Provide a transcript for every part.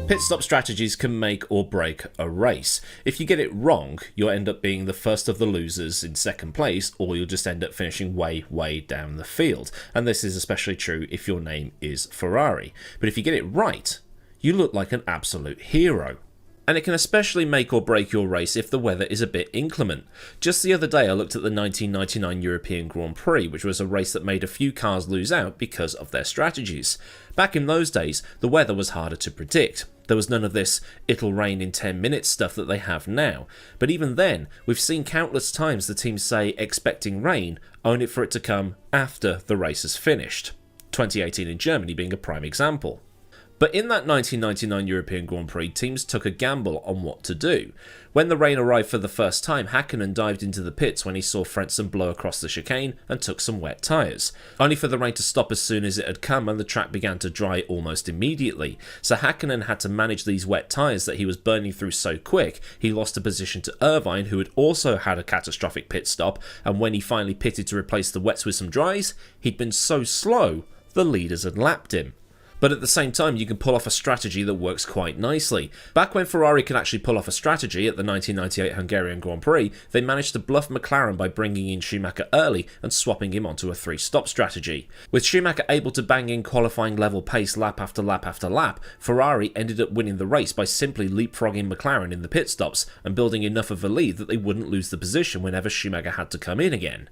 Pit stop strategies can make or break a race. If you get it wrong, you'll end up being the first of the losers in second place, or you'll just end up finishing way down the field. And this is especially true if your name is Ferrari. But if you get it right, you look like an absolute hero. And it can especially make or break your race if the weather is a bit inclement. Just the other day I looked at the 1999 European Grand Prix, which was a race that made a few cars lose out because of their strategies. Back in those days, the weather was harder to predict. There was none of this "it'll rain in 10 minutes" stuff that they have now. But even then, we've seen countless times the teams say expecting rain, only for it to come after the race is finished. 2018 in Germany being a prime example. But in that 1999 European Grand Prix, teams took a gamble on what to do. When the rain arrived for the first time, Häkkinen dived into the pits when he saw Frentzen blow across the chicane and took some wet tyres, only for the rain to stop as soon as it had come and the track began to dry almost immediately. So Häkkinen had to manage these wet tyres that he was burning through so quick, he lost a position to Irvine, who had also had a catastrophic pit stop, and when he finally pitted to replace the wets with some dries, he'd been so slow, the leaders had lapped him. But at the same time, you can pull off a strategy that works quite nicely. Back when Ferrari could actually pull off a strategy at the 1998 Hungarian Grand Prix, they managed to bluff McLaren by bringing in Schumacher early and swapping him onto a 3-stop strategy. With Schumacher able to bang in qualifying level pace lap after lap after lap, Ferrari ended up winning the race by simply leapfrogging McLaren in the pit stops and building enough of a lead that they wouldn't lose the position whenever Schumacher had to come in again.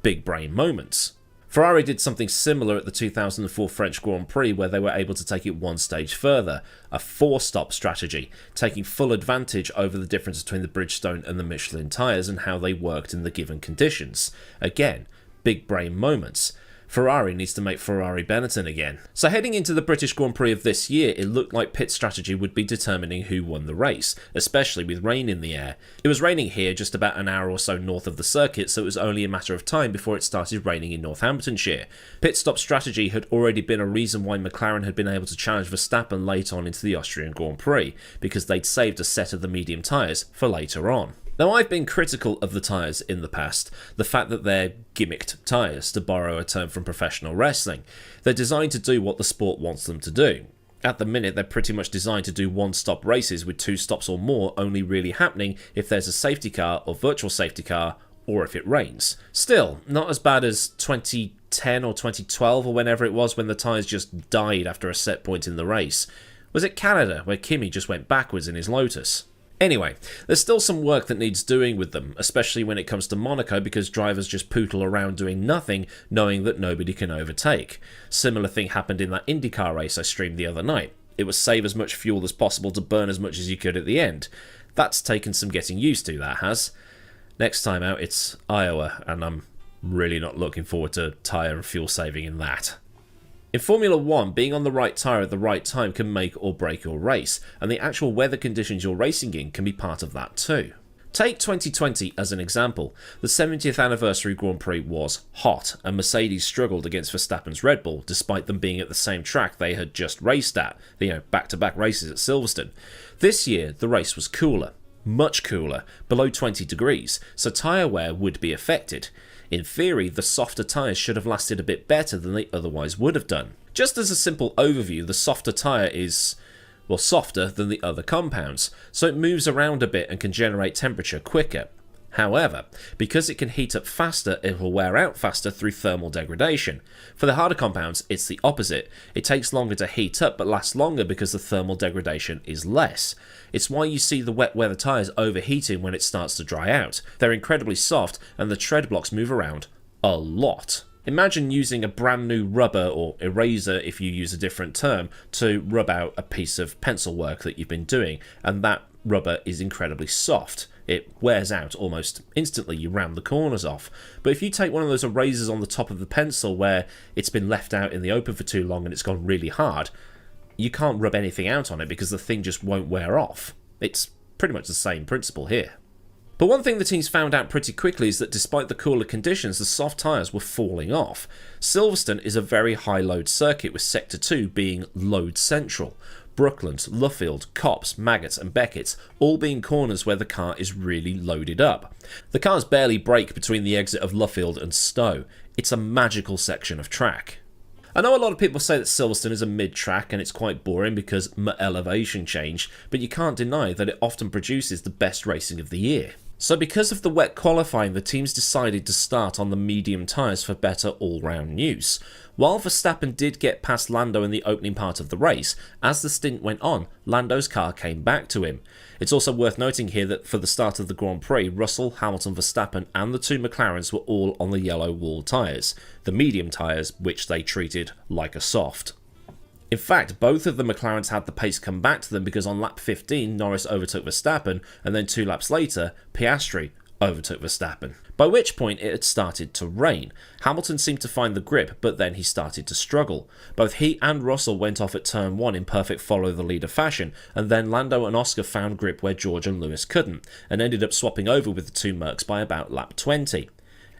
Big brain moments. Ferrari did something similar at the 2004 French Grand Prix where they were able to take it one stage further, a 4-stop strategy, taking full advantage over the difference between the Bridgestone and the Michelin tyres and how they worked in the given conditions. Again, big brain moments. Ferrari needs to make Ferrari Benetton again. So heading into the British Grand Prix of this year, it looked like pit strategy would be determining who won the race, especially with rain in the air. It was raining here just about an hour or so north of the circuit, so it was only a matter of time before it started raining in Northamptonshire. Pit stop strategy had already been a reason why McLaren had been able to challenge Verstappen late on into the Austrian Grand Prix, because they'd saved a set of the medium tyres for later on. Now, I've been critical of the tyres in the past, the fact that they're gimmicked tyres, to borrow a term from professional wrestling. They're designed to do what the sport wants them to do. At the minute, they're pretty much designed to do one-stop races with 2 stops or more only really happening if there's a safety car or virtual safety car, or if it rains. Still, not as bad as 2010 or 2012 or whenever it was when the tyres just died after a set point in the race. Was it Canada, where Kimi just went backwards in his Lotus? Anyway, there's still some work that needs doing with them, especially when it comes to Monaco because drivers just pootle around doing nothing, knowing that nobody can overtake. Similar thing happened in that IndyCar race I streamed the other night. It was save as much fuel as possible to burn as much as you could at the end. That's taken some getting used to, that has. Next time out it's Iowa, and I'm really not looking forward to tyre and fuel saving in that. In Formula 1, being on the right tyre at the right time can make or break your race, and the actual weather conditions you're racing in can be part of that too. Take 2020 as an example. The 70th anniversary Grand Prix was hot, and Mercedes struggled against Verstappen's Red Bull, despite them being at the same track they had just raced at, back-to-back races at Silverstone. This year, the race was cooler, much cooler, below 20 degrees, so tyre wear would be affected. In theory, the softer tyres should have lasted a bit better than they otherwise would have done. Just as a simple overview, the softer tyre is, well, softer than the other compounds, so it moves around a bit and can generate temperature quicker. However, because it can heat up faster, it will wear out faster through thermal degradation. For the harder compounds, it's the opposite. It takes longer to heat up but lasts longer because the thermal degradation is less. It's why you see the wet weather tyres overheating when it starts to dry out. They're incredibly soft and the tread blocks move around a lot. Imagine using a brand new rubber, or eraser if you use a different term, to rub out a piece of pencil work that you've been doing, and that rubber is incredibly soft. It wears out almost instantly, you round the corners off. But if you take one of those erasers on the top of the pencil where it's been left out in the open for too long and it's gone really hard, you can't rub anything out on it because the thing just won't wear off. It's pretty much the same principle here. But one thing the teams found out pretty quickly is that despite the cooler conditions, the soft tyres were falling off. Silverstone is a very high load circuit, with Sector 2 being load central. Brooklands, Luffield, Copse, Maggots and Beckett's all being corners where the car is really loaded up. The cars barely brake between the exit of Luffield and Stowe. It's a magical section of track. I know a lot of people say that Silverstone is a mid-track and it's quite boring because elevation change, but you can't deny that it often produces the best racing of the year. So because of the wet qualifying, the teams decided to start on the medium tyres for better all-round use. While Verstappen did get past Lando in the opening part of the race, as the stint went on, Lando's car came back to him. It's also worth noting here that for the start of the Grand Prix, Russell, Hamilton, Verstappen and the two McLarens were all on the yellow wall tyres, the medium tyres which they treated like a soft. In fact, both of the McLarens had the pace come back to them because on lap 15, Norris overtook Verstappen, and then 2 laps later, Piastri overtook Verstappen. By which point it had started to rain. Hamilton seemed to find the grip, but then he started to struggle. Both he and Russell went off at turn 1 in perfect follow-the-leader fashion, and then Lando and Oscar found grip where George and Lewis couldn't, and ended up swapping over with the two Mercs by about lap 20.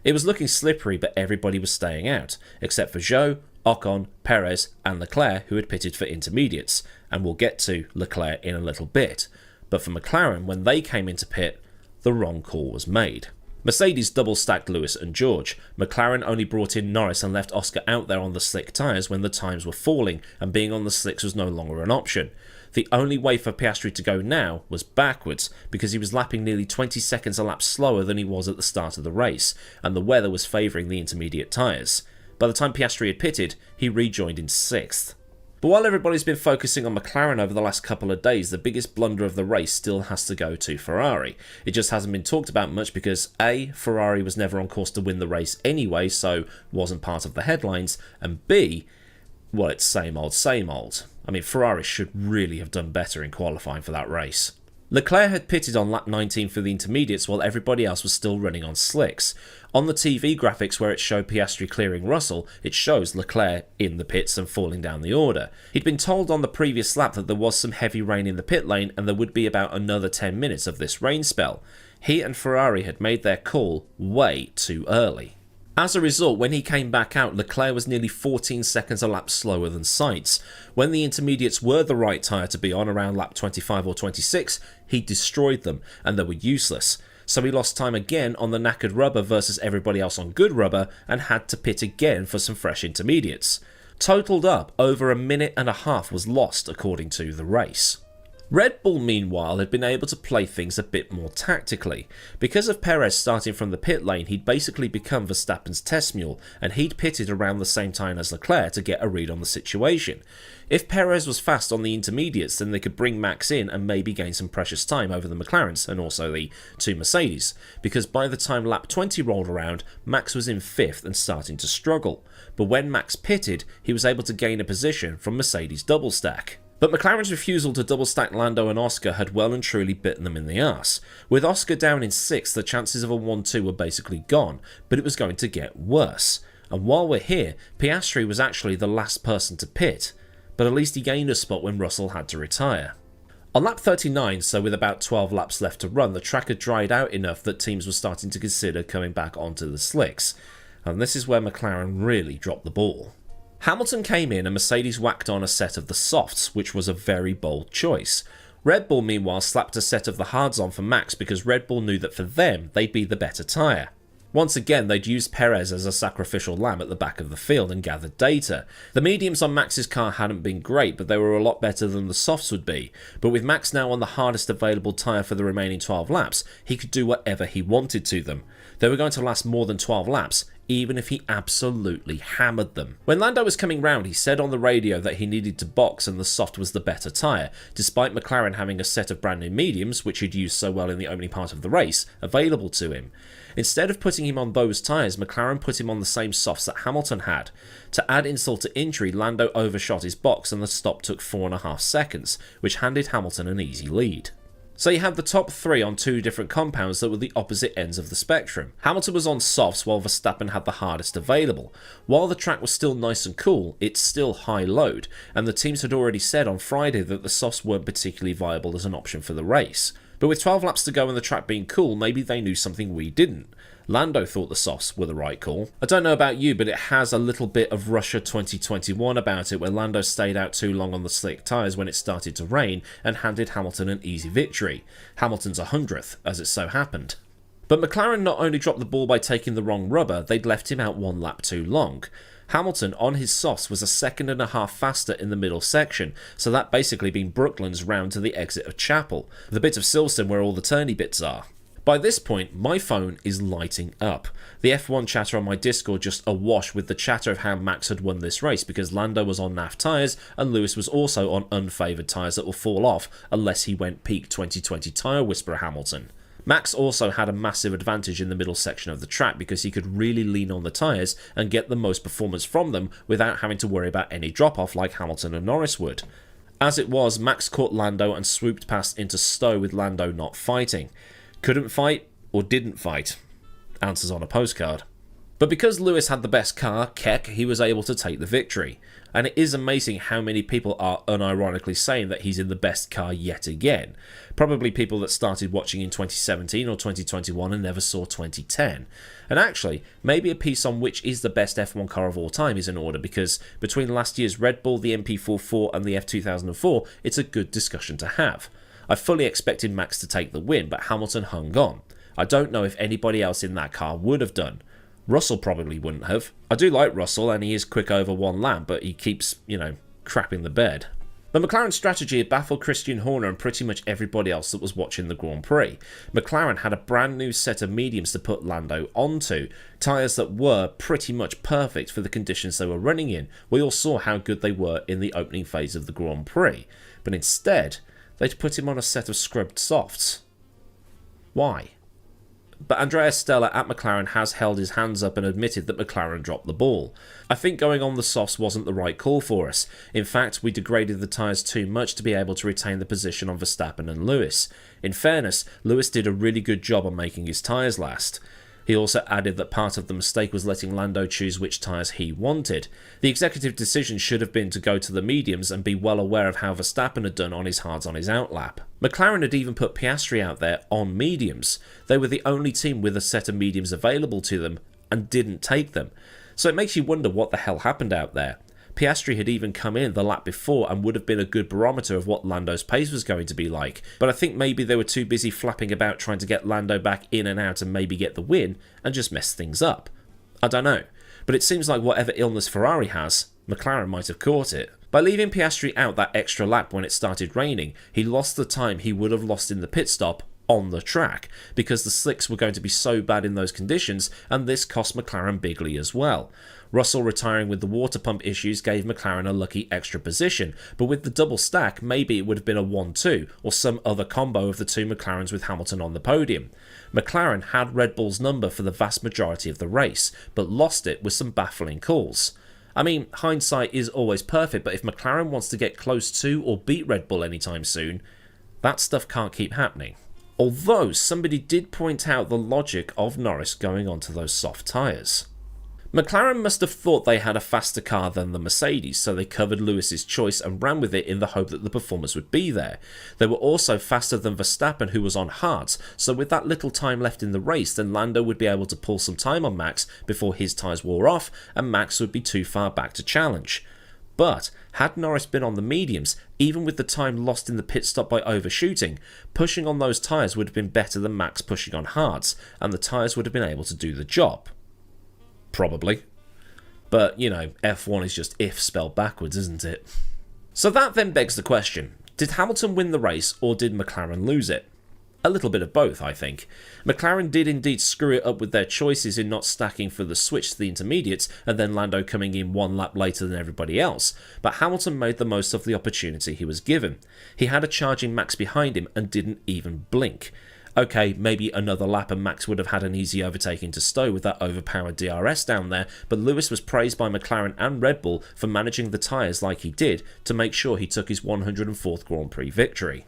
It was looking slippery, but everybody was staying out, except for Zhou, Ocon, Perez and Leclerc, who had pitted for intermediates, and we'll get to Leclerc in a little bit. But for McLaren, when they came into pit, the wrong call was made. Mercedes double-stacked Lewis and George. McLaren only brought in Norris and left Oscar out there on the slick tyres when the times were falling, and being on the slicks was no longer an option. The only way for Piastri to go now was backwards, because he was lapping nearly 20 seconds a lap slower than he was at the start of the race, and the weather was favouring the intermediate tyres. By the time Piastri had pitted, he rejoined in 6th. But while everybody's been focusing on McLaren over the last couple of days, the biggest blunder of the race still has to go to Ferrari. It just hasn't been talked about much because A, Ferrari was never on course to win the race anyway, so wasn't part of the headlines, and B, well, it's same old, same old. I mean, Ferrari should really have done better in qualifying for that race. Leclerc had pitted on lap 19 for the intermediates while everybody else was still running on slicks. On the TV graphics where it showed Piastri clearing Russell, it shows Leclerc in the pits and falling down the order. He'd been told on the previous lap that there was some heavy rain in the pit lane and there would be about another 10 minutes of this rain spell. He and Ferrari had made their call way too early. As a result, when he came back out, Leclerc was nearly 14 seconds a lap slower than Sainz. When the intermediates were the right tyre to be on around lap 25 or 26, he destroyed them, and they were useless. So he lost time again on the knackered rubber versus everybody else on good rubber, and had to pit again for some fresh intermediates. Totaled up, over a minute and a half was lost according to the race. Red Bull, meanwhile, had been able to play things a bit more tactically. Because of Perez starting from the pit lane, he'd basically become Verstappen's test mule, and he'd pitted around the same time as Leclerc to get a read on the situation. If Perez was fast on the intermediates, then they could bring Max in and maybe gain some precious time over the McLarens and also the two Mercedes, because by the time lap 20 rolled around, Max was in 5th and starting to struggle. But when Max pitted, he was able to gain a position from Mercedes double stack. But McLaren's refusal to double-stack Lando and Oscar had well and truly bitten them in the arse. With Oscar down in 6th, the chances of a 1-2 were basically gone, but it was going to get worse. And while we're here, Piastri was actually the last person to pit, but at least he gained a spot when Russell had to retire. On lap 39, so with about 12 laps left to run, the track had dried out enough that teams were starting to consider coming back onto the slicks. And this is where McLaren really dropped the ball. Hamilton came in and Mercedes whacked on a set of the softs, which was a very bold choice. Red Bull, meanwhile, slapped a set of the hards on for Max because Red Bull knew that for them, they'd be the better tyre. Once again, they'd used Perez as a sacrificial lamb at the back of the field and gathered data. The mediums on Max's car hadn't been great, but they were a lot better than the softs would be. But with Max now on the hardest available tyre for the remaining 12 laps, he could do whatever he wanted to them. They were going to last more than 12 laps, even if he absolutely hammered them. When Lando was coming round, he said on the radio that he needed to box and the soft was the better tyre, despite McLaren having a set of brand new mediums, which he'd used so well in the opening part of the race, available to him. Instead of putting him on those tyres, McLaren put him on the same softs that Hamilton had. To add insult to injury, Lando overshot his box and the stop took 4.5 seconds, which handed Hamilton an easy lead. So you had the top 3 on 2 different compounds that were the opposite ends of the spectrum. Hamilton was on softs while Verstappen had the hardest available. While the track was still nice and cool, it's still high load, and the teams had already said on Friday that the softs weren't particularly viable as an option for the race. But with 12 laps to go and the track being cool, maybe they knew something we didn't. Lando thought the softs were the right call. I don't know about you, but it has a little bit of Russia 2021 about it, where Lando stayed out too long on the slick tyres when it started to rain and handed Hamilton an easy victory. Hamilton's 100th, as it so happened. But McLaren not only dropped the ball by taking the wrong rubber, they'd left him out 1 lap too long. Hamilton on his softs was a second and a half faster in the middle section, so that basically being Brooklands round to the exit of Chapel, the bit of Silverstone where all the turny bits are. By this point, my phone is lighting up. The F1 chatter on my Discord just awash with the chatter of how Max had won this race because Lando was on NAF tyres and Lewis was also on unfavoured tyres that will fall off unless he went peak 2020 tyre whisperer Hamilton. Max also had a massive advantage in the middle section of the track because he could really lean on the tyres and get the most performance from them without having to worry about any drop-off like Hamilton and Norris would. As it was, Max caught Lando and swooped past into Stowe with Lando not fighting. Couldn't fight or didn't fight? Answers on a postcard. But because Lewis had the best car, Keck, he was able to take the victory. And it is amazing how many people are unironically saying that he's in the best car yet again. Probably people that started watching in 2017 or 2021 and never saw 2010. And actually, maybe a piece on which is the best F1 car of all time is in order, because between last year's Red Bull, the MP44 and the F2004, it's a good discussion to have. I fully expected Max to take the win, but Hamilton hung on. I don't know if anybody else in that car would have done. Russell probably wouldn't have. I do like Russell and he is quick over one lap, but he keeps, crapping the bed. The McLaren strategy had baffled Christian Horner and pretty much everybody else that was watching the Grand Prix. McLaren had a brand new set of mediums to put Lando onto, tyres that were pretty much perfect for the conditions they were running in. We all saw how good they were in the opening phase of the Grand Prix, but instead they'd put him on a set of scrubbed softs. Why? But Andreas Stella at McLaren has held his hands up and admitted that McLaren dropped the ball. I think going on the softs wasn't the right call for us. In fact, we degraded the tyres too much to be able to retain the position on Verstappen and Lewis. In fairness, Lewis did a really good job on making his tyres last. He also added that part of the mistake was letting Lando choose which tyres he wanted. The executive decision should have been to go to the mediums and be well aware of how Verstappen had done on his hards on his outlap. McLaren had even put Piastri out there on mediums. They were the only team with a set of mediums available to them and didn't take them. So it makes you wonder what the hell happened out there. Piastri had even come in the lap before and would have been a good barometer of what Lando's pace was going to be like, but I think maybe they were too busy flapping about trying to get Lando back in and out and maybe get the win and just mess things up. I don't know, but it seems like whatever illness Ferrari has, McLaren might have caught it. By leaving Piastri out that extra lap when it started raining, he lost the time he would have lost in the pit stop on the track, because the slicks were going to be so bad in those conditions, and this cost McLaren bigly as well. Russell retiring with the water pump issues gave McLaren a lucky extra position, but with the double stack, maybe it would have been a 1-2, or some other combo of the two McLarens with Hamilton on the podium. McLaren had Red Bull's number for the vast majority of the race, but lost it with some baffling calls. I mean, hindsight is always perfect, but if McLaren wants to get close to or beat Red Bull anytime soon, that stuff can't keep happening. Although somebody did point out the logic of Norris going onto those soft tyres. McLaren must have thought they had a faster car than the Mercedes, so they covered Lewis's choice and ran with it in the hope that the performance would be there. They were also faster than Verstappen, who was on hards, so with that little time left in the race, then Lando would be able to pull some time on Max before his tyres wore off, and Max would be too far back to challenge. But had Norris been on the mediums, even with the time lost in the pit stop by overshooting, pushing on those tyres would have been better than Max pushing on hards, and the tyres would have been able to do the job. Probably. But, F1 is just if spelled backwards, isn't it? So that then begs the question, did Hamilton win the race or did McLaren lose it? A little bit of both, I think. McLaren did indeed screw it up with their choices in not stacking for the switch to the intermediates and then Lando coming in one lap later than everybody else, but Hamilton made the most of the opportunity he was given. He had a charging Max behind him and didn't even blink. Okay, maybe another lap and Max would have had an easy overtake into Stowe with that overpowered DRS down there, but Lewis was praised by McLaren and Red Bull for managing the tyres like he did to make sure he took his 104th Grand Prix victory.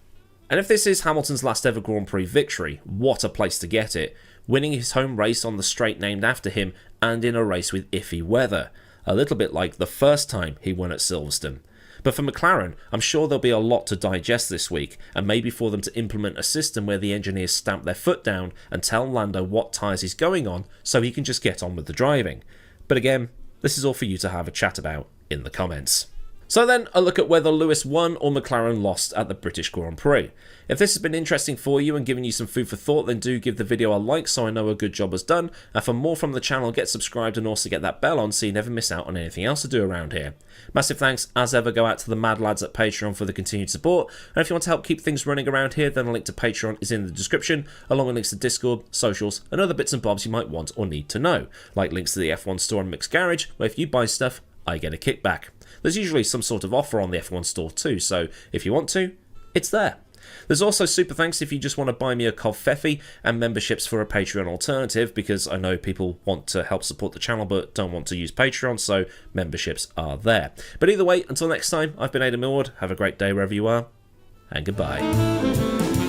And if this is Hamilton's last ever Grand Prix victory, what a place to get it, winning his home race on the straight named after him and in a race with iffy weather, a little bit like the first time he won at Silverstone. But for McLaren, I'm sure there'll be a lot to digest this week, and maybe for them to implement a system where the engineers stamp their foot down and tell Lando what tyres he's going on so he can just get on with the driving. But again, this is all for you to have a chat about in the comments. So then, a look at whether Lewis won or McLaren lost at the British Grand Prix. If this has been interesting for you and given you some food for thought, then do give the video a like so I know a good job was done, and for more from the channel, get subscribed and also get that bell on so you never miss out on anything else to do around here. Massive thanks, as ever, go out to the mad lads at Patreon for the continued support, and if you want to help keep things running around here, then a link to Patreon is in the description, along with links to Discord, socials, and other bits and bobs you might want or need to know, like links to the F1 store and Mixed Garage, where if you buy stuff, I get a kickback. There's usually some sort of offer on the F1 store too, so if you want to, it's there. There's also super thanks if you just want to buy me a coffee and memberships for a Patreon alternative, because I know people want to help support the channel but don't want to use Patreon, so memberships are there. But either way, until next time, I've been Millward. Have a great day wherever you are, and goodbye.